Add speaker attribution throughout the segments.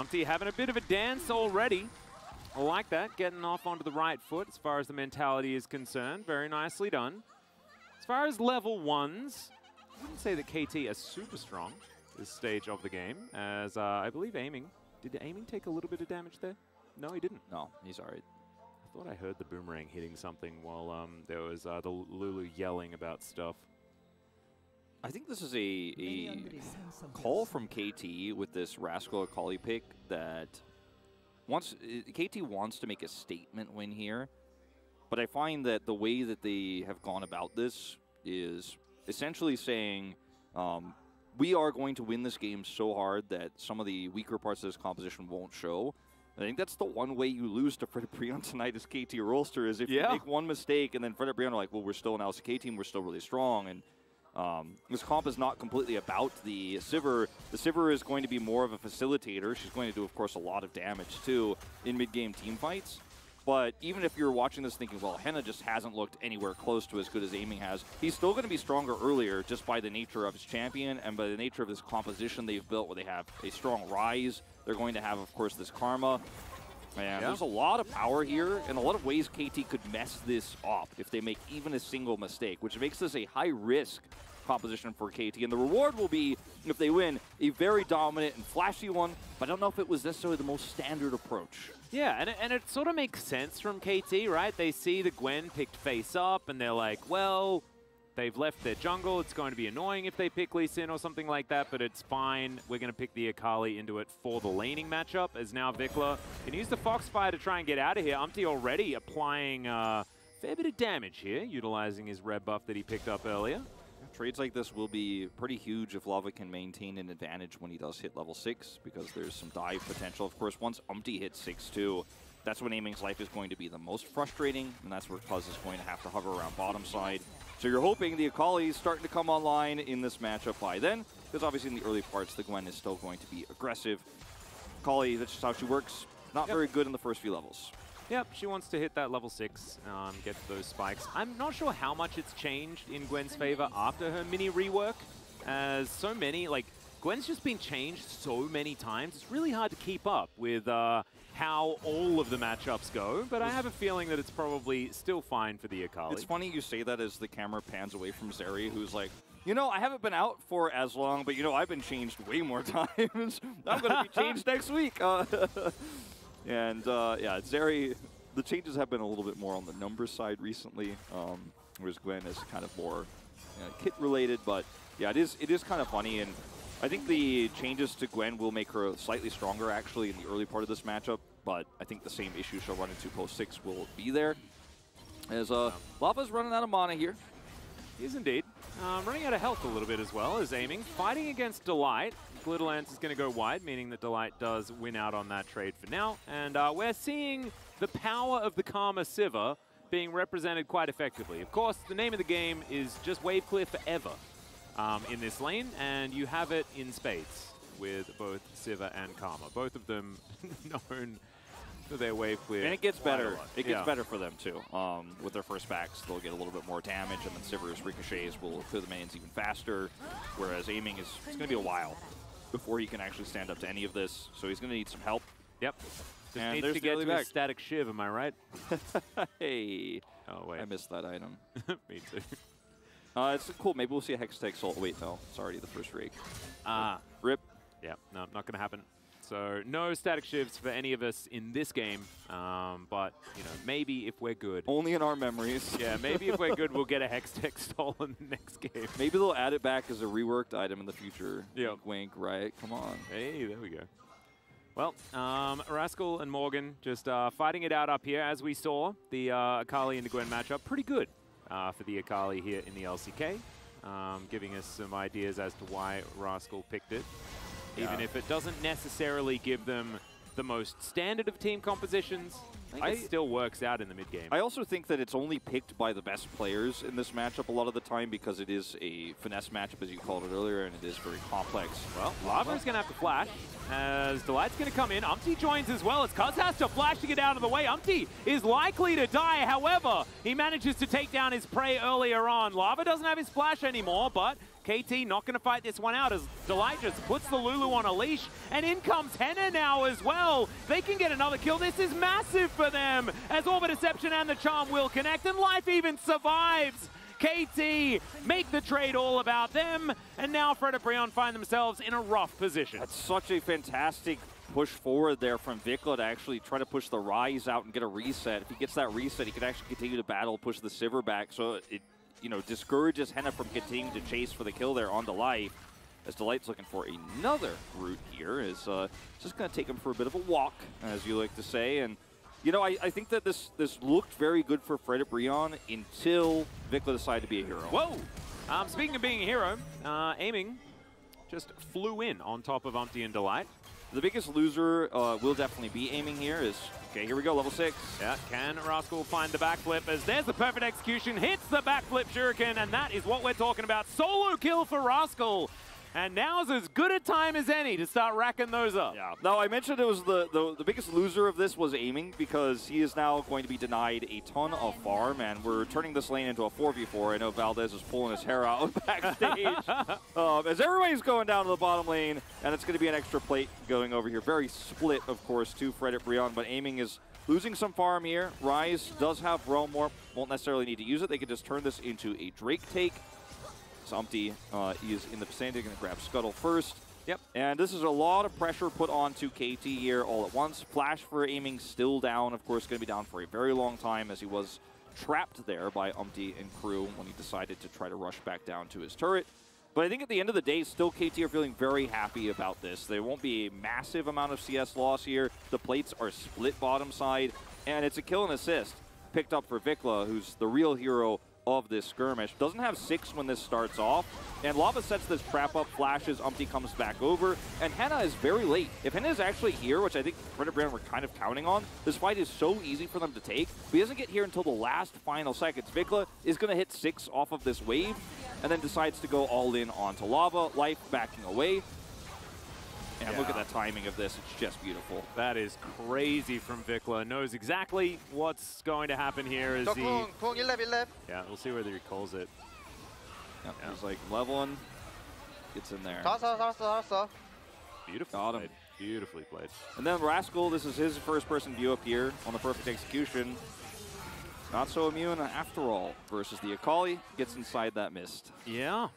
Speaker 1: Umpty having a bit of a dance already. I like that, getting off onto the right foot as far as the mentality is concerned. Very nicely done. As far as level 1s, I wouldn't say that KT are super strong this stage of the game, as I believe Aiming. Did Aiming take a little bit of damage there? No, he didn't.
Speaker 2: No, he's all right.
Speaker 1: I thought I heard the boomerang hitting something while there was the Lulu yelling about stuff.
Speaker 2: I think this is a call from KT with this Rascal Akali pick that KT wants to make a statement win here, but I find that the way that they have gone about this is essentially saying we are going to win this game so hard that some of the weaker parts of this composition won't show. I think that's the one way you lose to FREDIT BRION tonight as KT ROLSTER is if you make one mistake and then FREDIT BRION are like, well, we're still an LCK team, we're still really strong. And this comp is not completely about the Sivir. The Sivir is going to be more of a facilitator. She's going to do, of course, a lot of damage, too, in mid-game team fights. But even if you're watching this thinking, well, Henna just hasn't looked anywhere close to as good as Aiming has, he's still going to be stronger earlier just by the nature of his champion and by the nature of this composition they've built where they have a strong Rise. They're going to have, of course, this Karma. And there's a lot of power here, and a lot of ways KT could mess this up if they make even a single mistake, which makes this a high-risk composition for KT. And the reward will be, if they win, a very dominant and flashy one, but I don't know if it was necessarily the most standard approach.
Speaker 1: Yeah, and it sort of makes sense from KT, right? They see the Gwen picked face up, and they're like, well, they've left their jungle. It's going to be annoying if they pick Lee Sin or something like that, but it's fine. We're going to pick the Akali into it for the laning matchup, as now Vikla can use the Foxfire to try and get out of here. Umpty already applying a fair bit of damage here, utilizing his red buff that he picked up earlier.
Speaker 2: Trades like this will be pretty huge if Lava can maintain an advantage when he does hit level 6, because there's some dive potential. Of course, once Umpty hits 6 too, that's when Aiming's life is going to be the most frustrating, and that's where Cuz is going to have to hover around bottom side. So you're hoping the Akali is starting to come online in this matchup by then, because obviously in the early parts, the Gwen is still going to be aggressive. Akali, that's just how she works. Not very good in the first few levels.
Speaker 1: Yep, she wants to hit that level 6, get those spikes. I'm not sure how much it's changed in Gwen's favor after her mini rework, as so many, like, Gwen's just been changed so many times. It's really hard to keep up with how all of the matchups go, but I have a feeling that it's probably still fine for the Akali.
Speaker 2: It's funny you say that as the camera pans away from Zeri, who's like, you know, I haven't been out for as long, but, you know, I've been changed way more times. I'm going to be changed next week. And, yeah, Zeri, the changes have been a little bit more on the numbers side recently, whereas Gwen is kind of more kit-related. But, yeah, it is kind of funny. And I think the changes to Gwen will make her slightly stronger, actually, in the early part of this matchup. But I think the same issues she'll run into post-6 will be there. As Lava's running out of mana here.
Speaker 1: He is indeed. Running out of health a little bit as well as Aiming. Fighting against Delight. Glitterlance is going to go wide, meaning that Delight does win out on that trade for now. And we're seeing the power of the Karma Sivir being represented quite effectively. Of course, the name of the game is just wave clear forever in this lane, and you have it in spades with both Sivir and Karma. Both of them known for their wave clear.
Speaker 2: And it gets better. It gets better for them, too. With their first backs, they'll get a little bit more damage, and then Sivir's ricochets will clear the minions even faster, whereas Aiming is it's going to be a while before he can actually stand up to any of this, so he's going to need some help.
Speaker 1: Yep. Just
Speaker 2: and
Speaker 1: needs to get to a static shiv, am I right?
Speaker 2: Hey.
Speaker 1: Oh, wait.
Speaker 2: I missed that item.
Speaker 1: Me too.
Speaker 2: It's cool. Maybe we'll see a Hextech Soul. Wait, no. It's already the first rake. Rip.
Speaker 1: Yeah, no, not going to happen. So no static shifts for any of us in this game, but you know, maybe if we're good.
Speaker 2: Only in our memories.
Speaker 1: Yeah, maybe if we're good, we'll get a Hextech Stall in the next game.
Speaker 2: Maybe they'll add it back as a reworked item in the future.
Speaker 1: Yep.
Speaker 2: Wink, wink, right? Come on.
Speaker 1: Hey, there we go. Well, Rascal and Morgan just fighting it out up here, as we saw. The Akali and the Gwen matchup, pretty good for the Akali here in the LCK, giving us some ideas as to why Rascal picked it. Even if it doesn't necessarily give them the most standard of team compositions, I think it still works out in the mid-game.
Speaker 2: I also think that it's only picked by the best players in this matchup a lot of the time because it is a finesse matchup, as you called it earlier, and it is very complex.
Speaker 1: Well, Lava's going to have to flash, as Delight's going to come in. Umpty joins as well, as Cuz has to flash to get out of the way. Umpty is likely to die, however, he manages to take down his prey earlier on. Lava doesn't have his flash anymore, but KT not going to fight this one out as Delight just puts the Lulu on a leash, and in comes Henna now as well. They can get another kill. This is massive for them as Orbit Deception and the Charm will connect, and Life even survives. KT make the trade all about them, and now FREDIT BRION find themselves in a rough position.
Speaker 2: That's such a fantastic push forward there from Vikla to actually try to push the Rise out and get a reset. If he gets that reset, he can actually continue to battle, push the Sivir back, so it discourages Henna from continuing to chase for the kill there on Delight. As Delight's looking for another route here, is just going to take him for a bit of a walk, as you like to say. And I think that this looked very good for FREDIT BRION until Vikla decided to be a hero.
Speaker 1: Whoa! Speaking of being a hero, Aiming just flew in on top of Umpty and Delight.
Speaker 2: The biggest loser will definitely be Aiming here. Okay, here we go, level 6.
Speaker 1: Yeah, can Rascal find the backflip as there's the perfect execution, hits the backflip shuriken, and that is what we're talking about. Solo kill for Rascal. And now's as good a time as any to start racking those up.
Speaker 2: Yeah. Now, I mentioned it was the biggest loser of this was Aiming, because he is now going to be denied a ton of farm, and we're turning this lane into a 4v4. I know Valdez is pulling his hair out backstage as everybody's going down to the bottom lane, and it's going to be an extra plate going over here. Very split, of course, to FREDIT BRION, but Aiming is losing some farm here. Rise does have Realm Warp, won't necessarily need to use it. They could just turn this into a Drake take. Umpty is in the vicinity, going to grab Scuttle first.
Speaker 1: Yep.
Speaker 2: And this is a lot of pressure put onto KT here all at once. Flash for Aiming still down. Of course, going to be down for a very long time as he was trapped there by Umpty and crew when he decided to try to rush back down to his turret. But I think at the end of the day, still KT are feeling very happy about this. There won't be a massive amount of CS loss here. The plates are split bottom side, and it's a kill and assist picked up for Vikla, who's the real hero of this skirmish. Doesn't have 6 when this starts off, and Lava sets this trap up, flashes, Umpty comes back over, and Henna is very late. If Henna is actually here, which I think FREDIT BRION were kind of counting on, this fight is so easy for them to take, but he doesn't get here until the last final seconds. Vikla is going to hit 6 off of this wave, and then decides to go all in onto Lava, Life backing away. And look at that timing of this. It's just beautiful.
Speaker 1: That is crazy from Vikla. Knows exactly what's going to happen here as he... Yeah, we'll see whether he calls it.
Speaker 2: Yep, yeah. He's like leveling. Gets in there.
Speaker 1: Beautifully played. Beautifully played.
Speaker 2: And then Rascal, this is his first-person view up here on the perfect execution. Not so immune after all versus the Akali. Gets inside that mist.
Speaker 1: Yeah.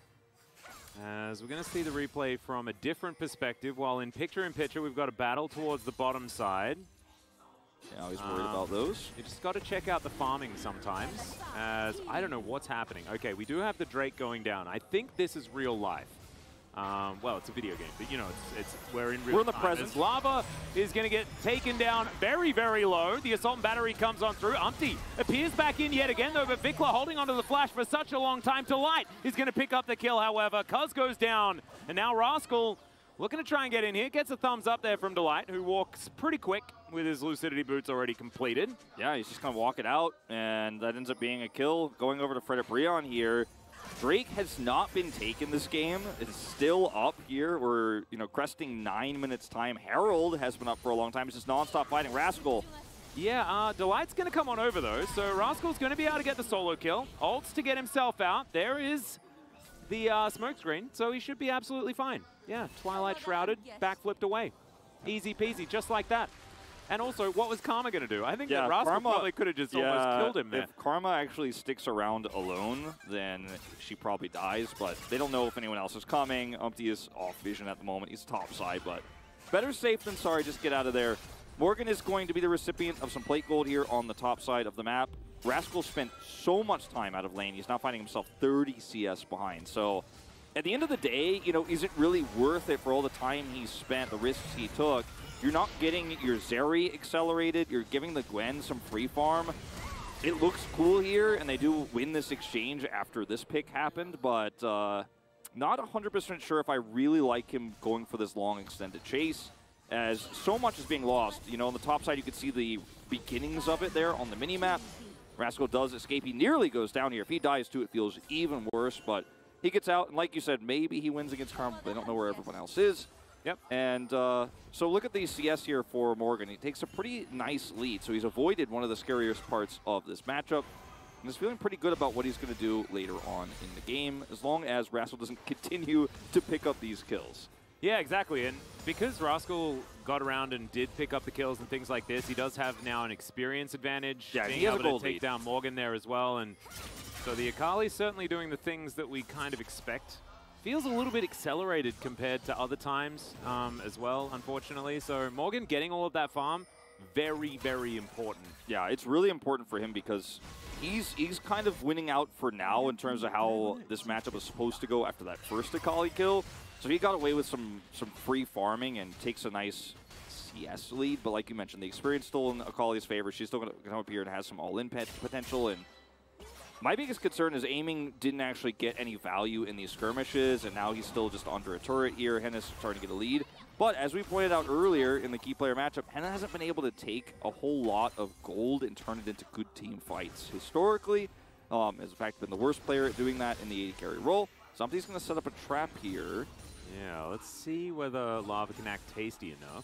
Speaker 1: As we're going to see the replay from a different perspective, while in picture-in-picture we've got a battle towards the bottom side.
Speaker 2: Yeah, always worried about those.
Speaker 1: You just got to check out the farming sometimes, as I don't know what's happening. Okay, we do have the Drake going down. I think this is real life. Well, it's a video game, but we're in real time.
Speaker 2: We're in the present.
Speaker 1: As Lava is going to get taken down very, very low. The Assault and Battery comes on through. Umpty appears back in yet again, though, but Vikla holding onto the flash for such a long time. Delight is going to pick up the kill, however. Cuz goes down, and now Rascal looking to try and get in here. Gets a thumbs up there from Delight, who walks pretty quick with his Lucidity boots already completed.
Speaker 2: Yeah, he's just going to walk it out, and that ends up being a kill. Going over to FREDIT BRION here. Drake has not been taken this game. It's still up here. We're, cresting 9 minutes time. Herald has been up for a long time. It's just non-stop fighting. Rascal.
Speaker 1: Yeah, Delight's going to come on over, though. So Rascal's going to be able to get the solo kill. Ults to get himself out. There is the smoke screen, so he should be absolutely fine. Yeah, Twilight Shrouded, backflipped away. Easy peasy, just like that. And also, what was Karma going to do? I think that Rascal probably could have just almost killed him there.
Speaker 2: If Karma actually sticks around alone, then she probably dies, but they don't know if anyone else is coming. Umpty is off vision at the moment. He's top side, but better safe than sorry. Just get out of there. Morgan is going to be the recipient of some plate gold here on the top side of the map. Rascal spent so much time out of lane. He's now finding himself 30 CS behind. So at the end of the day, is it really worth it for all the time he spent, the risks he took? You're not getting your Zeri accelerated. You're giving the Gwen some free farm. It looks cool here, and they do win this exchange after this pick happened, but not 100% sure if I really like him going for this long extended chase, as so much is being lost. On the top side, you can see the beginnings of it there on the mini-map. Rascal does escape. He nearly goes down here. If he dies too, it feels even worse, but he gets out, and like you said, maybe he wins against Karma. They don't know where everyone else is.
Speaker 1: Yep.
Speaker 2: And so look at the CS here for Morgan. He takes a pretty nice lead, so he's avoided one of the scariest parts of this matchup. and is feeling pretty good about what he's going to do later on in the game, as long as Rascal doesn't continue to pick up these kills.
Speaker 1: Yeah, exactly. And because Rascal got around and did pick up the kills and things like this, he does have now an experience advantage.
Speaker 2: Yeah,
Speaker 1: being
Speaker 2: he has
Speaker 1: able
Speaker 2: a
Speaker 1: to take down Morgan there as well. And so the Akali's certainly doing the things that we kind of expect. Feels a little bit accelerated compared to other times as well, unfortunately. So Morgan getting all of that farm, very, very important.
Speaker 2: Yeah, it's really important for him because he's kind of winning out for now in terms of how this matchup was supposed to go after that first Akali kill. So he got away with some free farming and takes a nice CS lead. But like you mentioned, the experience still in Akali's favor. She's still going to come up here and has some all-in potential. And my biggest concern is aiming didn't actually get any value in these skirmishes, and now he's still just under a turret here. Henna's starting to get a lead. But as we pointed out earlier in the key player matchup, Henna hasn't been able to take a whole lot of gold and turn it into good team fights. Historically, has in fact been the worst player at doing that in the AD carry role. Somebody's going to set up a trap here.
Speaker 1: Yeah, let's see whether Lava can act tasty enough.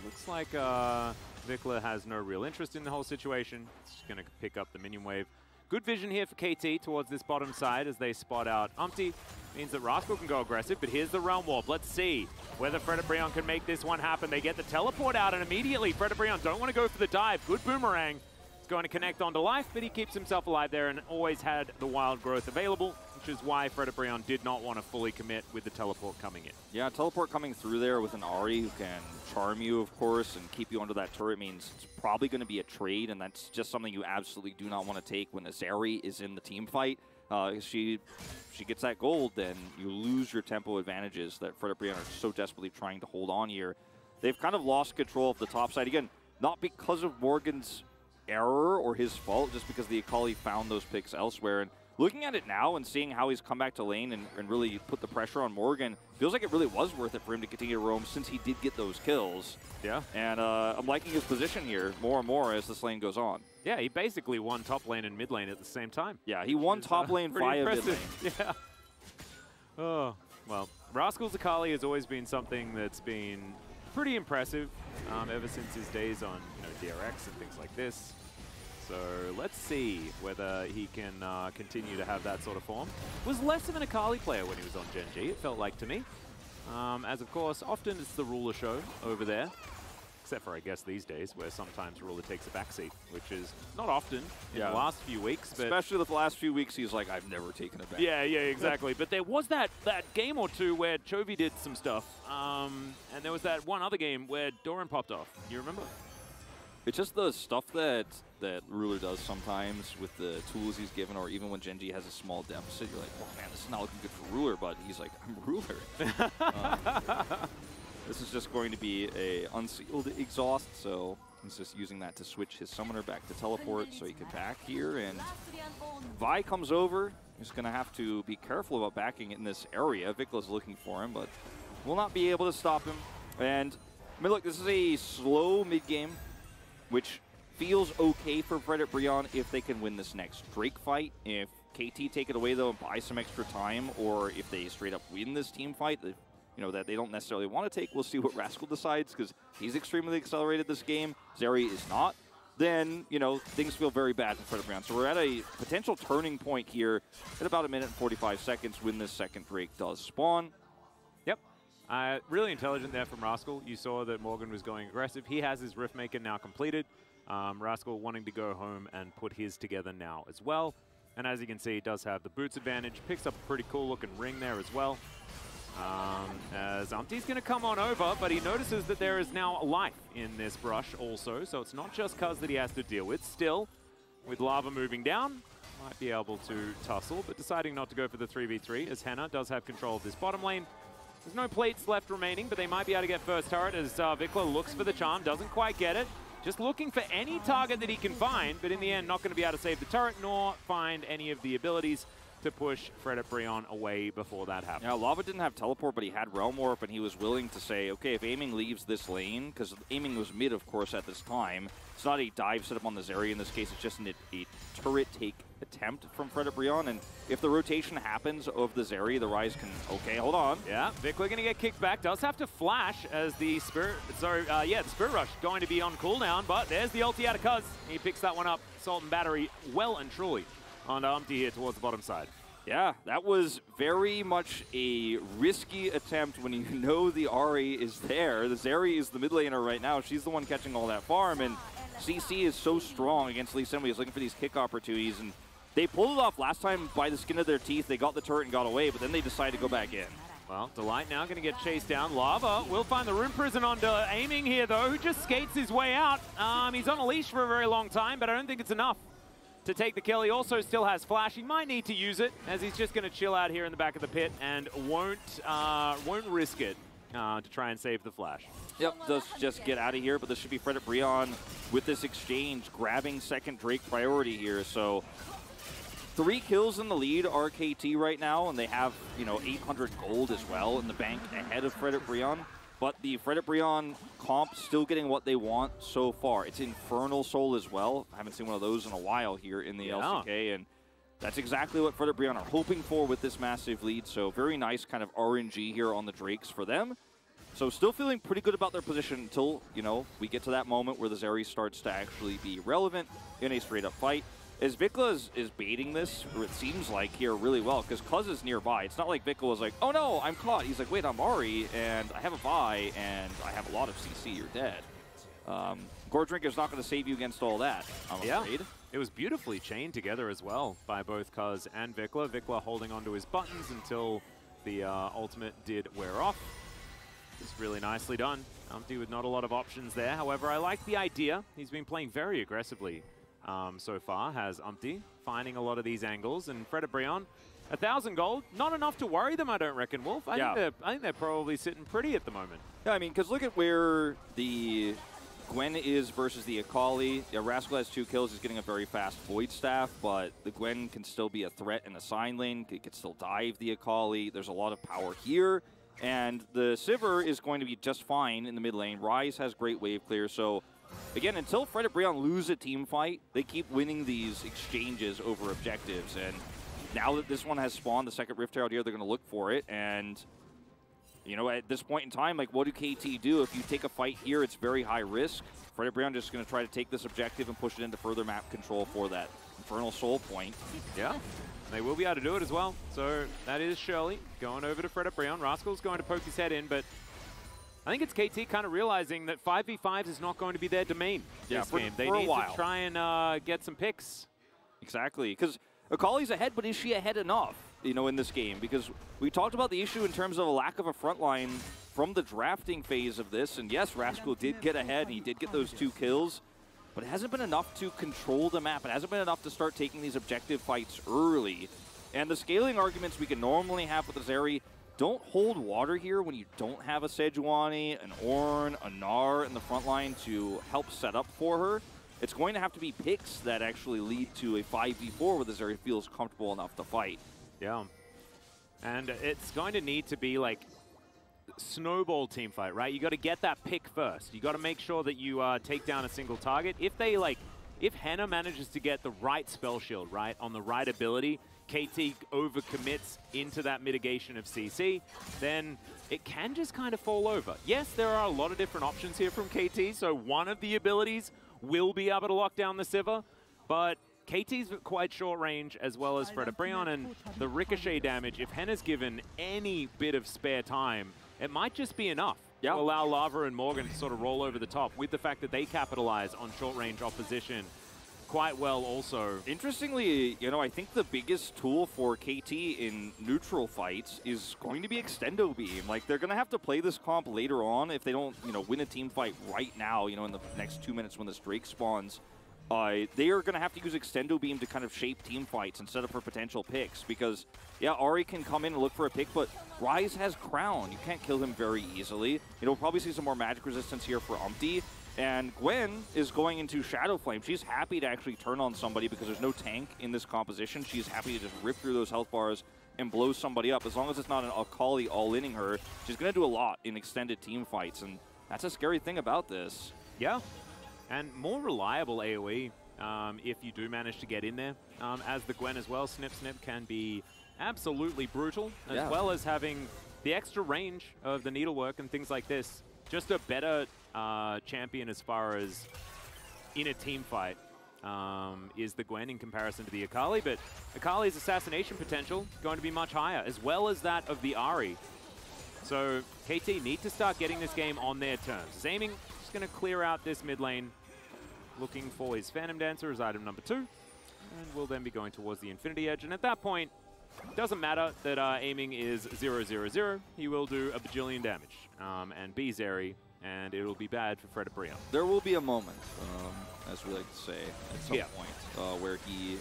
Speaker 1: Looks like Vikla has no real interest in the whole situation. It's just going to pick up the minion wave. Good vision here for KT towards this bottom side as they spot out Umpty. Means that Rascal can go aggressive, but here's the Realm Warp. Let's see whether FREDIT BRION can make this one happen. They get the teleport out, and immediately FREDIT BRION don't want to go for the dive. Good boomerang. It's going to connect onto life, but he keeps himself alive there and always had the wild growth available, which is why FREDIT BRION did not want to fully commit with the teleport coming in.
Speaker 2: Yeah, teleport coming through there with an Ahri who can charm you, of course, and keep you under that turret means it's probably going to be a trade, and that's just something you absolutely do not want to take when Azeri is in the team fight. She gets that gold, then you lose your tempo advantages that FREDIT BRION are so desperately trying to hold on here. They've kind of lost control of the top side. Again, not because of Morgan's error or his fault, just because the Akali found those picks elsewhere. And looking at it now and seeing how he's come back to lane and really put the pressure on Morgan, feels like it really was worth it for him to continue to roam since he did get those kills.
Speaker 1: Yeah.
Speaker 2: And I'm liking his position here more and more as this lane goes on.
Speaker 1: Yeah, he basically won top lane and mid lane at the same time.
Speaker 2: Yeah, he won top lane via mid lane.
Speaker 1: Yeah. Oh, well, Rascal's Akali has always been something that's been pretty impressive ever since his days on DRX and things like this. So let's see whether he can continue to have that sort of form. Was less of an Akali player when he was on Gen G, it felt like to me. As of course, often it's the ruler show over there. Except for, I guess, these days, where sometimes ruler takes a backseat, which is not often in the last few weeks. But
Speaker 2: especially the last few weeks, he's like, I've never taken a back.
Speaker 1: Yeah, exactly. But there was that game or two where Chovy did some stuff. And there was that one other game where Doran popped off. You remember?
Speaker 2: It's just the stuff that Ruler does sometimes with the tools he's given, or even when Gen G has a small deficit, you're like, oh man, this is not looking good for Ruler, but he's like, I'm Ruler. This is just going to be a unsealed exhaust, so he's just using that to switch his summoner back to teleport so he can back here. And Vi comes over. He's going to have to be careful about backing in this area. Vikla's looking for him, but will not be able to stop him. And I mean, look, this is a slow mid-game, which feels okay for FREDIT BRION if they can win this next Drake fight. If KT take it away, though, and buy some extra time, or if they straight up win this team fight, that they don't necessarily want to take, we'll see what Rascal decides, because he's extremely accelerated this game. Zeri is not. Then, things feel very bad for FREDIT BRION. So we're at a potential turning point here at about 1 minute and 45 seconds when this second Drake does spawn.
Speaker 1: Yep. Really intelligent there from Rascal. You saw that Morgan was going aggressive. He has his Riftmaker now completed. Rascal wanting to go home and put his together now as well. And as you can see, he does have the boots advantage. Picks up a pretty cool looking ring there as well. As Umpty's going to come on over, but he notices that there is now a life in this brush also, so it's not just Cuz that he has to deal with. Still, with Lava moving down, might be able to tussle, but deciding not to go for the 3v3, as Henna does have control of this bottom lane. There's no plates left remaining, but they might be able to get first turret as Vikla looks for the charm, doesn't quite get it. Just looking for any target that he can find, but in the end not going to be able to save the turret nor find any of the abilities. to push FREDIT BRION away before that happened.
Speaker 2: Yeah, Lava didn't have teleport, but he had Realm Warp, and he was willing to say, okay, if aiming leaves this lane, because aiming was mid, of course, at this time. It's not a dive setup on the Zeri in this case. It's just a turret take attempt from FREDIT BRION, and if the rotation happens of the Zeri, the Ryze can, okay, hold on.
Speaker 1: Yeah, Vikla going to get kicked back. Does have to flash as the Spirit, the Spirit Rush going to be on cooldown, but there's the ulti out of Cuz. He picks that one up. Salt and Battery well and truly on Umpty here towards the bottom side.
Speaker 2: Yeah, that was very much a risky attempt when you know the Ahri is there. The Zeri is the mid laner right now. She's the one catching all that farm, and CC is so strong against Lee Sin. He's looking for these kick opportunities, and they pulled it off last time by the skin of their teeth. They got the turret and got away, but then they decided to go back in.
Speaker 1: Well, Delight now going to get chased down. Lava will find the Rune Prison onto Aiming here, though, who just skates his way out. He's on a leash for a very long time, but I don't think it's enough to take the kill. He also still has Flash. He might need to use it, as he's just going to chill out here in the back of the pit and won't risk it to try and save the Flash.
Speaker 2: Yep, does just get out of here, but this should be FREDIT BRION with this exchange, grabbing second Drake priority here. So 3 kills in the lead are KT right now, and they have, 800 gold as well in the bank ahead of FREDIT BRION. But the FREDIT BRION comp still getting what they want so far. It's Infernal Soul as well. I haven't seen one of those in a while here in the LCK, and that's exactly what FREDIT BRION are hoping for with this massive lead. So very nice kind of RNG here on the Drakes for them. So still feeling pretty good about their position until, we get to that moment where the Zeri starts to actually be relevant in a straight-up fight. As Vikla is baiting this, or it seems like here really well, because Cuz is nearby. It's not like Vikla was like, oh no, I'm caught. He's like, wait, I'm Ahri, and I have a Vi, and I have a lot of CC, you're dead. Gordrinker's not going to save you against all that, I'm afraid.
Speaker 1: It was beautifully chained together as well by both Cuz and Vikla. Vikla holding onto his buttons until the ultimate did wear off. It's really nicely done. Umpty with not a lot of options there. However, I like the idea. He's been playing very aggressively so far, has Umpty, finding a lot of these angles. And FREDIT BRION, 1,000 gold, not enough to worry them, I don't reckon, Wolf. I think they're probably sitting pretty at the moment.
Speaker 2: Yeah, I mean, because look at where the Gwen is versus the Akali. Yeah, Rascal has 2 kills. He's getting a very fast Void Staff, but the Gwen can still be a threat in the sign lane. He could still dive the Akali. There's a lot of power here. And the Sivir is going to be just fine in the mid lane. Ryze has great wave clear, so again, until FREDIT BRION lose a team fight, they keep winning these exchanges over objectives. And now that this one has spawned, the second Rift Herald here, they're going to look for it. And, at this point in time, like, what do KT do? If you take a fight here, it's very high risk. FREDIT BRION just going to try to take this objective and push it into further map control for that Infernal Soul point.
Speaker 1: Yeah. They will be able to do it as well. So that is Shirley going over to FREDIT BRION. Rascal's going to poke his head in, but I think it's KT kind of realizing that 5v5s is not going to be their domain this game. They need to try and get some picks.
Speaker 2: Exactly, because Akali's ahead, but is she ahead enough, in this game? Because we talked about the issue in terms of a lack of a front line from the drafting phase of this, and yes, Rascal did get ahead, he did get those 2 kills, but it hasn't been enough to control the map. It hasn't been enough to start taking these objective fights early. And the scaling arguments we can normally have with the Zeri don't hold water here when you don't have a Sejuani, an Ornn, a Gnar in the front line to help set up for her. It's going to have to be picks that actually lead to a 5v4 where the Zeri feels comfortable enough to fight.
Speaker 1: Yeah. And it's going to need to be like snowball team fight, right? You got to get that pick first. You got to make sure that you take down a single target. If Henna manages to get the right spell shield, right, on the right ability, KT overcommits into that mitigation of CC, then it can just kind of fall over. Yes, there are a lot of different options here from KT, so one of the abilities will be able to lock down the Sivir, but KT's quite short range as well as FREDIT BRION, and the ricochet damage, if Henna's given any bit of spare time, it might just be enough to allow Lava and Morgan to sort of roll over the top with the fact that they capitalize on short-range opposition quite well also.
Speaker 2: Interestingly, I think the biggest tool for KT in neutral fights is going to be Extendo Beam. Like, they're going to have to play this comp later on if they don't, win a team fight right now, in the next 2 minutes when this Drake spawns. They are going to have to use Extendo Beam to kind of shape team fights and set up for potential picks because, yeah, Ahri can come in and look for a pick, but Ryze has Crown. You can't kill him very easily. We'll probably see some more magic resistance here for Umpty, And Gwen is going into Shadow Flame. She's happy to actually turn on somebody because there's no tank in this composition. She's happy to just rip through those health bars and blow somebody up. As long as it's not an Akali all-inning her, she's going to do a lot in extended team fights, and that's a scary thing about this.
Speaker 1: Yeah, and more reliable AoE if you do manage to get in there. As the Gwen as well, Snip Snip can be absolutely brutal, as well as having the extra range of the needlework and things like this. Just a better champion as far as in a team fight is the Gwen in comparison to the Akali, but Akali's assassination potential going to be much higher, as well as that of the Ahri. So KT need to start getting this game on their terms. Aiming, just going to clear out this mid lane, looking for his Phantom Dancer as item number 2, and will then be going towards the Infinity Edge. And at that point, it doesn't matter that aiming is 0-0-0. He will do a bajillion damage and be Zeri, and it'll be bad for FREDIT BRION.
Speaker 2: There will be a moment, as we like to say, at some point, where he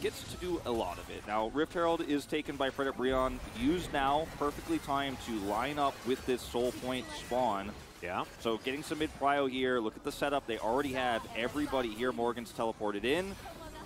Speaker 2: gets to do a lot of it. Now, Rift Herald is taken by FREDIT BRION, used now, perfectly timed to line up with this Soul Point spawn.
Speaker 1: Yeah.
Speaker 2: So getting some mid-prio here, look at the setup. They already have everybody here. Morgan's teleported in.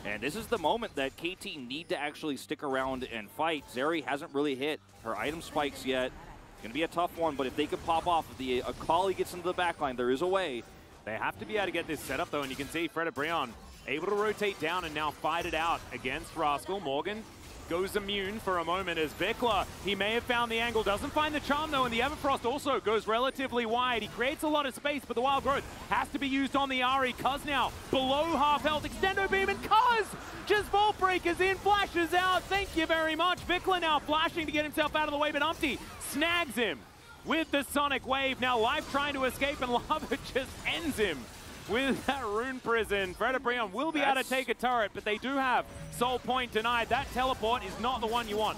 Speaker 2: And this is the moment that KT need to actually stick around and fight. Zeri hasn't really hit her item spikes yet. It's going to be a tough one, but if they could pop off, if the Akali gets into the backline, there is a way.
Speaker 1: They have to be able to get this set up, though, and you can see FREDIT BRION able to rotate down and now fight it out against Rascal. Morgan goes immune for a moment as Vikla, he may have found the angle, doesn't find the charm though, and the Everfrost also goes relatively wide. He creates a lot of space, but the Wild Growth has to be used on the Ahri. Cuz now below half health, Extendo Beam, and Cuz just Vault Breakers in, flashes out. Thank you very much. Vikla now flashing to get himself out of the way, but Umpty snags him with the Sonic Wave. Now Life trying to escape, and Lava just ends him with that Rune Prison. FREDIT BRION will be able to take a turret, but they do have Soul Point denied. That teleport is not the one you want.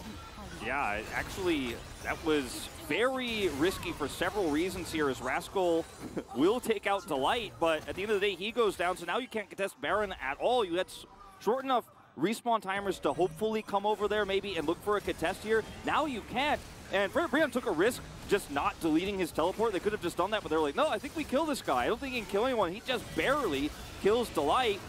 Speaker 2: Yeah, actually, that was very risky for several reasons here, as Rascal will take out Delight, but at the end of the day, he goes down, so now you can't contest Baron at all. You had short enough respawn timers to hopefully come over there maybe and look for a contest here. Now you can't, and FREDIT BRION took a risk just not deleting his teleport. They could have just done that, but they're like, no, I think we kill this guy. I don't think he can kill anyone. He just barely kills Delight.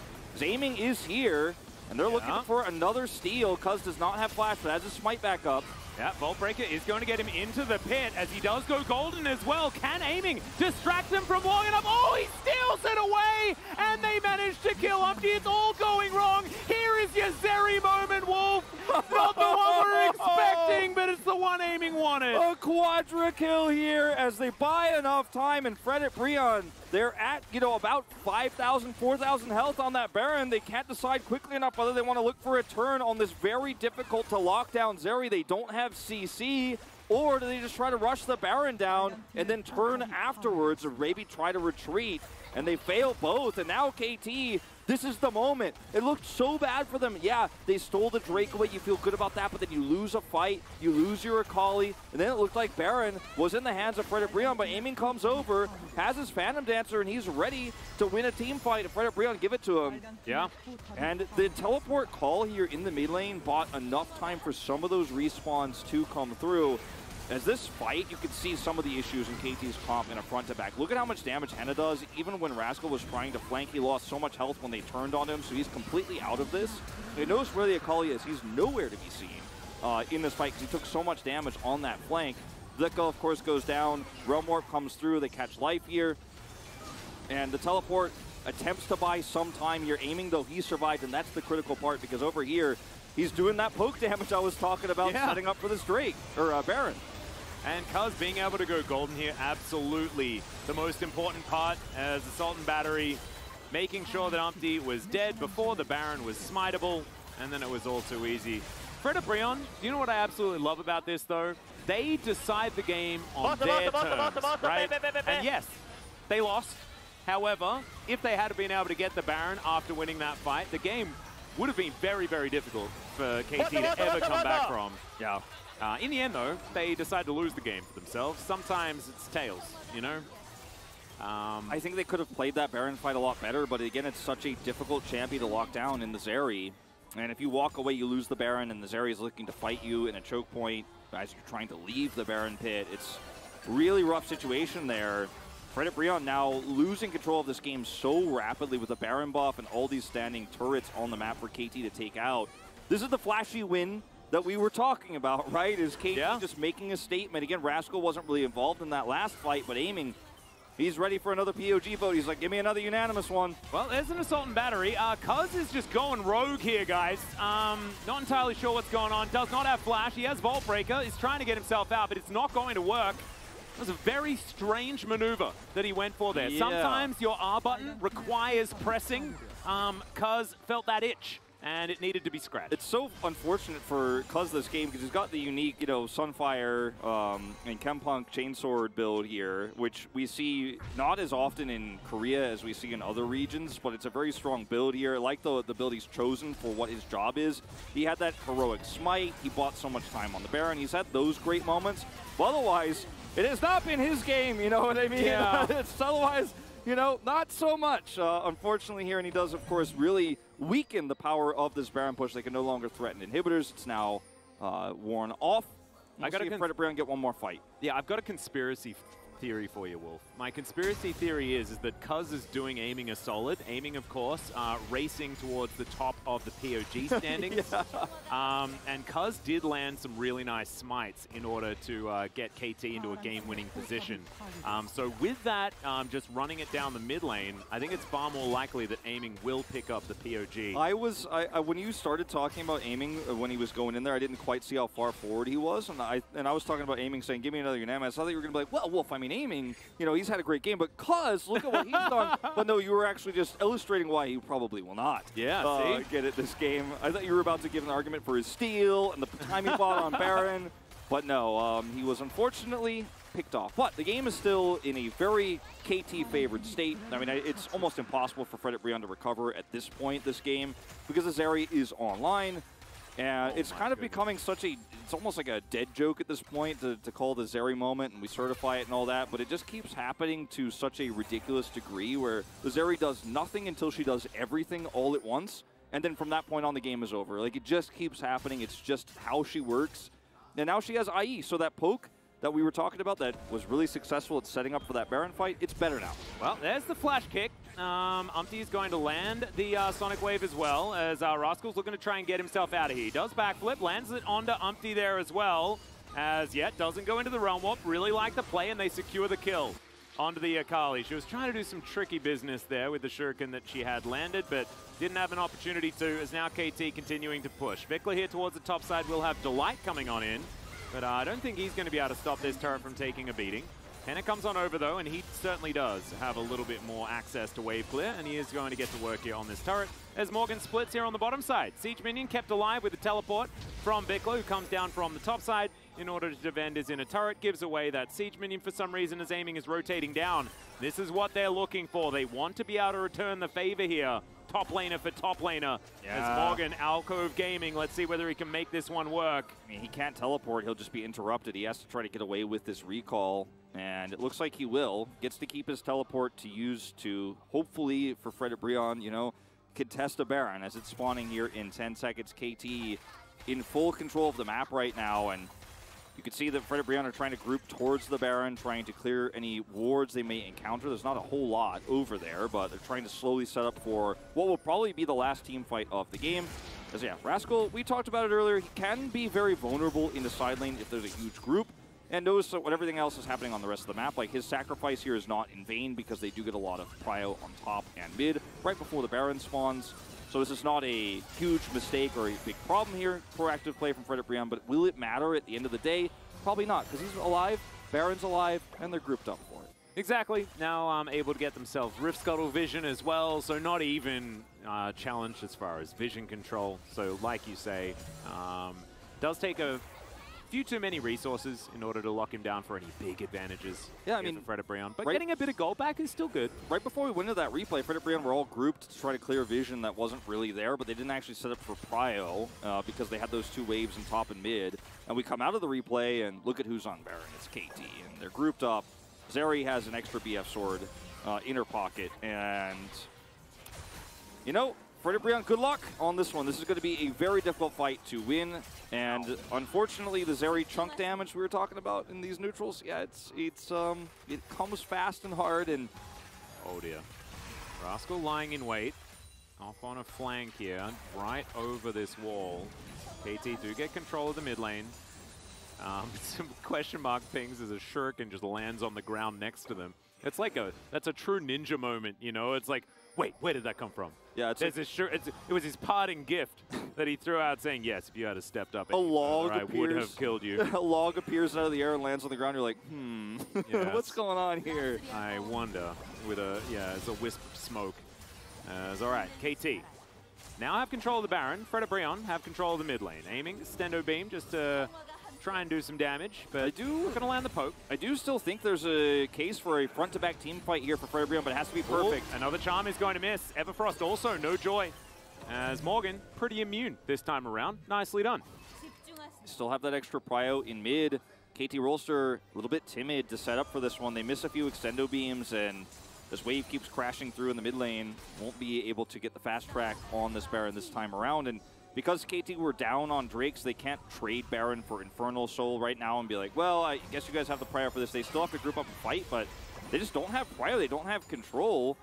Speaker 2: Aiming is here, and they're looking for another steal. Cuz does not have flash, but has his smite back up.
Speaker 1: Yeah, Vault Breaker is going to get him into the pit as he does go golden as well. Can Aiming distract him from long enough? Oh, he steals it away, and they manage to kill Umpty. It's all going wrong. Here is your Zeri moment, Wolf. Not the one we're expecting, but it's the one Aiming wanted.
Speaker 2: A quadra kill here as they buy enough time, and FREDIT BRION, they're at, about 5,000, 4,000 health on that Baron. They can't decide quickly enough whether they want to look for a turn on this very difficult to lock down Zeri. They don't have CC, or do they just try to rush the Baron down and then turn afterwards, or maybe try to retreat? And they fail both, and now KT, this is the moment. It looked so bad for them. Yeah, they stole the Drake away. You feel good about that, but then you lose a fight. You lose your Akali, and then it looked like Baron was in the hands of FREDIT BRION, but Aiming comes over, has his Phantom Dancer, and he's ready to win a team fight. If FREDIT BRION give it to him.
Speaker 1: Yeah.
Speaker 2: And the teleport call here in the mid lane bought enough time for some of those respawns to come through. As this fight, you can see some of the issues in KT's comp in a front to back. Look at how much damage Henna does. Even when Rascal was trying to flank, he lost so much health when they turned on him, so he's completely out of this. You notice where the Akali is. He's nowhere to be seen in this fight because he took so much damage on that flank. Vikla, of course, goes down. Realm Warp comes through. They catch Life here. And the teleport attempts to buy some time here. Aiming, though, he survived, and that's the critical part because over here, he's doing that poke damage I was talking about, setting up for this Drake, or Baron.
Speaker 1: And Cuz being able to go golden here, absolutely the most important part, as the Sultan Battery making sure that Umpty was dead before the Baron was smiteable, and then it was all too easy. FREDIT BRION, do you know what I absolutely love about this, though? They decide the game on their terms, right? And yes, they lost. However, if they had been able to get the Baron after winning that fight, the game would have been very, very difficult for KT to ever come back from.
Speaker 2: Yeah.
Speaker 1: In the end, though, they decide to lose the game for themselves. Sometimes it's tails, you know?
Speaker 2: I think they could have played that Baron fight a lot better, but again, it's such a difficult champion to lock down in the Zeri. And if you walk away, you lose the Baron, and the Zeri is looking to fight you in a choke point as you're trying to leave the Baron pit. It's really rough situation there. FREDIT BRION now losing control of this game so rapidly with the Baron buff and all these standing turrets on the map for KT to take out. This is the flashy win that we were talking about, right? Is KT just making a statement. Again, Rascal wasn't really involved in that last fight, but aiming, he's ready for another POG vote. He's like, give me another unanimous one.
Speaker 1: Well, there's an assault and battery. Cuz is just going rogue here, guys. Not entirely sure what's going on. Does not have flash. He has Vault Breaker. He's trying to get himself out, but it's not going to work. It was a very strange maneuver that he went for there.
Speaker 2: Yeah.
Speaker 1: Sometimes your R button requires pressing. Cuz felt that itch, and it needed to be scratched.
Speaker 2: It's so unfortunate for Cuz this game because he's got the unique, you know, Sunfire and Chempunk Chainsword build here, which we see not as often in Korea as we see in other regions, but it's a very strong build here. I like the build he's chosen for what his job is. He had that heroic smite. He bought so much time on the Baron. He's had those great moments. But otherwise, it has not been his game, you know what I mean?
Speaker 1: Yeah.
Speaker 2: It's otherwise, you know, not so much, unfortunately here. And he does, of course, really weaken the power of this Baron push. They can no longer threaten inhibitors. It's now worn off. I got to see if FREDIT BRION get one more fight.
Speaker 1: Yeah, I've got a conspiracy theory for you, Wolf. My conspiracy theory is that Cuz is doing aiming a solid. Aiming, of course, racing towards the top of the POG standings. And Cuz did land some really nice smites in order to get KT into a game-winning position. So with that, just running it down the mid lane, I think it's far more likely that aiming will pick up the POG.
Speaker 2: When you started talking about aiming when he was going in there, I didn't quite see how far forward he was, and I was talking about aiming, saying, give me another unanimous. I thought you were going to be like, well, Wolf, I mean, aiming, you know, he's had a great game, but Cuz, look at what he's done. But no, you were actually just illustrating why he probably will not get it this game. I thought you were about to give an argument for his steal and the time he bought on Baron, but no, he was unfortunately picked off. But the game is still in a very KT-favored state. I mean, it's almost impossible for FREDIT BRION to recover at this point, this game, because Azeri is online. And it's kind of becoming such a, it's almost like a dead joke at this point to call the Zeri moment, and we certify it and all that, but it just keeps happening to such a ridiculous degree where the Zeri does nothing until she does everything all at once, and then from that point on the game is over. Like, it just keeps happening. It's just how she works. And now she has IE, so that poke that we were talking about that was really successful at setting up for that Baron fight, it's better now.
Speaker 1: Well, there's the flash kick. Umpty is going to land the Sonic Wave as well, as Rascal's looking to try and get himself out of here. He does backflip, lands it onto Umpty there as well, as yet doesn't go into the Realm Warp. Really like the play, and they secure the kill onto the Akali. She was trying to do some tricky business there with the shuriken that she had landed, but didn't have an opportunity to, as now KT continuing to push. Vikla here towards the top side will have Delight coming on in, but I don't think he's going to be able to stop this turret from taking a beating. Henna comes on over, though, and he certainly does have a little bit more access to wave clear, and he is going to get to work here on this turret as Morgan splits here on the bottom side. Siege Minion kept alive with the teleport from Vikla, who comes down from the top side in order to defend his inner turret, gives away that Siege Minion for some reason as aiming is rotating down. This is what they're looking for. They want to be able to return the favor here. Top laner for top laner. As Morgan, Alcove Gaming, let's see whether he can make this one work.
Speaker 2: I mean, he can't teleport. He'll just be interrupted. He has to try to get away with this recall, and it looks like he will. Gets to keep his teleport to use to, hopefully, for FREDIT BRION, you know, contest a Baron as it's spawning here in 10 seconds. KT in full control of the map right now, and you can see that FREDIT BRION are trying to group towards the Baron, trying to clear any wards they may encounter. There's not a whole lot over there, but they're trying to slowly set up for what will probably be the last team fight of the game. As yeah, Rascal, we talked about it earlier, he can be very vulnerable in the side lane if there's a huge group. And notice what everything else is happening on the rest of the map. Like, his sacrifice here is not in vain because they do get a lot of prio on top and mid right before the Baron spawns. So this is not a huge mistake or a big problem here. Proactive play from FREDIT BRION, but will it matter at the end of the day? Probably not, because he's alive, Baron's alive, and they're grouped up for it.
Speaker 1: Exactly. Now able to get themselves Rift Scuttle vision as well, so not even challenged as far as vision control. So like you say, does take a few too many resources in order to lock him down for any big advantages.
Speaker 2: Yeah, I mean,
Speaker 1: for FREDIT BRION, but getting a bit of gold back is still good.
Speaker 2: Right before we went into that replay, FREDIT BRION were all grouped to try to clear vision that wasn't really there, but they didn't actually set up for prio because they had those two waves in top and mid. And we come out of the replay and look at who's on Baron. It's KT, and they're grouped up. Zeri has an extra BF sword, inner pocket, and you know, FREDIT BRION, good luck on this one. This is going to be a very difficult fight to win. And unfortunately, the Zeri chunk damage we were talking about in these neutrals, yeah, it comes fast and hard. And
Speaker 1: oh dear. Rascal lying in wait. Off on a flank here, right over this wall. KT do get control of the mid lane. Some question mark pings as a shuriken just lands on the ground next to them. It's like that's a true ninja moment, you know? It's like, wait, where did that come from?
Speaker 2: Yeah,
Speaker 1: it was his parting gift that he threw out saying, yes, if you had stepped up,
Speaker 2: a log
Speaker 1: I would have killed you.
Speaker 2: A log appears out of the air and lands on the ground. You're like,
Speaker 1: yes.
Speaker 2: What's going on here?
Speaker 1: I wonder. It's a wisp of smoke. All right, KT. Now have control of the Baron. FREDIT BRION have control of the mid lane. Aiming, Stendo Beam just to try and do some damage, but we're going to land the poke.
Speaker 2: I do still think there's a case for a front-to-back team fight here for FREDIT BRION, but it has to be perfect.
Speaker 1: Ooh, another charm is going to miss. Everfrost also, no joy. As Morgan, pretty immune this time around. Nicely done.
Speaker 2: Still have that extra prio in mid. KT ROLSTER a little bit timid to set up for this one. They miss a few extendo beams, and this wave keeps crashing through in the mid lane. Won't be able to get the fast track on this Baron this time around. And because KT were down on Drakes, they can't trade Baron for Infernal Soul right now and be like, well, I guess you guys have the prio for this. They still have to group up and fight, but they just don't have prio. They don't have control.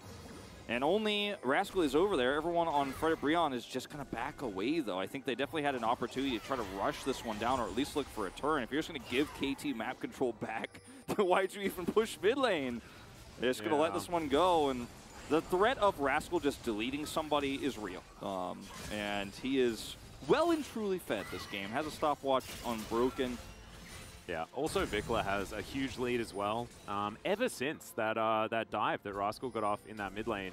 Speaker 2: And only Rascal is over there. Everyone on FREDIT BRION is just going to back away, though. I think they definitely had an opportunity to try to rush this one down or at least look for a turn. If you're just going to give KT map control back, then why'd you even push mid lane? They're just going to let this one go. And the threat of Rascal just deleting somebody is real. And he is well and truly fed this game. Has a stopwatch unbroken.
Speaker 1: Yeah, also Vikla has a huge lead as well. Ever since that dive that Rascal got off in that mid lane,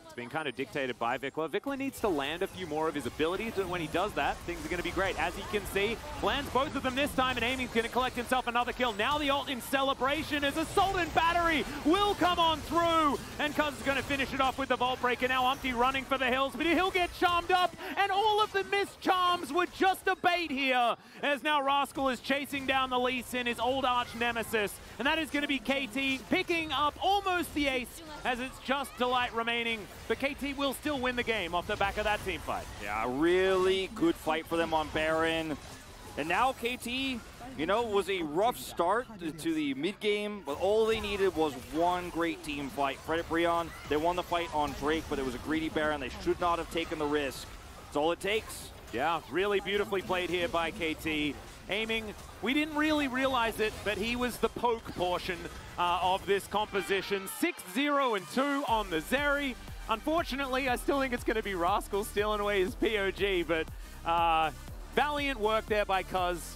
Speaker 1: it's been kind of dictated by Vikla. Vikla needs to land a few more of his abilities, and when he does that, things are going to be great. As you can see, lands both of them this time, and Aiming's going to collect himself another kill. Now the ult in celebration as Assault and Battery will come on through, and Cuz is going to finish it off with the Vault Breaker. Now Umpty running for the hills, but he'll get charmed up, and all of the missed charms were just a bait here, as now Rascal is chasing down the Lee Sin, his old arch nemesis, and that is going to be KT picking up almost the ace, as it's just Delight remaining. But KT will still win the game off the back of that team fight.
Speaker 2: Yeah, really good fight for them on Baron. And now KT, you know, was a rough start to the mid-game, but all they needed was one great team fight. FREDIT BRION, they won the fight on Drake, but it was a greedy Baron. They should not have taken the risk. That's all it takes.
Speaker 1: Yeah, really beautifully played here by KT. Aiming, we didn't really realize it, but he was the poke portion of this composition. 6-0 and 2 on the Zeri. Unfortunately, I still think it's going to be Rascal stealing away his POG, but valiant work there by Cuz,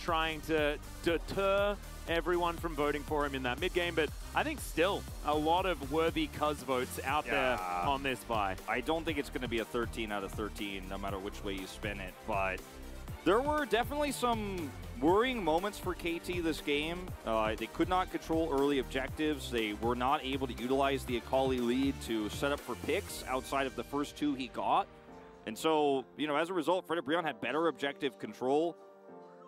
Speaker 1: trying to deter everyone from voting for him in that mid-game, but I think still a lot of worthy Cuz votes out there on this buy.
Speaker 2: I don't think it's going to be a 13 out of 13, no matter which way you spin it, but there were definitely some worrying moments for KT this game. They could not control early objectives. They were not able to utilize the Akali lead to set up for picks outside of the first two he got. And so, you know, as a result, FREDIT BRION had better objective control.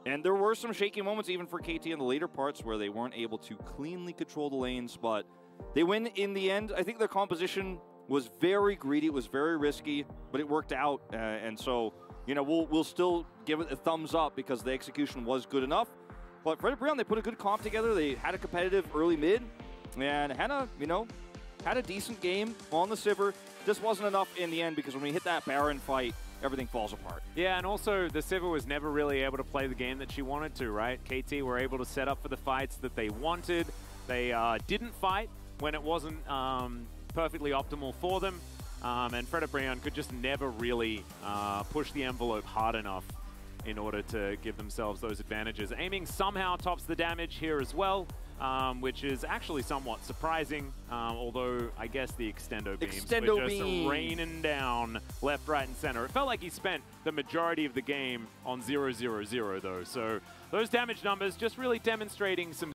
Speaker 2: And there were some shaky moments even for KT in the later parts where they weren't able to cleanly control the lanes, but they win in the end. I think their composition was very greedy. It was very risky, but it worked out. And so, you know, we'll still give it a thumbs up because the execution was good enough. But FREDIT BRION, they put a good comp together. They had a competitive early mid and had a decent game on the Sivir. Just wasn't enough in the end because when we hit that Baron fight, everything falls apart.
Speaker 1: Yeah, and also the Sivir was never really able to play the game that she wanted to, right? KT were able to set up for the fights that they wanted. They didn't fight when it wasn't perfectly optimal for them. And FREDIT BRION could just never really push the envelope hard enough in order to give themselves those advantages. Aiming somehow tops the damage here as well, which is actually somewhat surprising, although I guess the extendo beams were just raining down left, right, and center. It felt like he spent the majority of the game on 0-0-0 though, so those damage numbers just really demonstrating some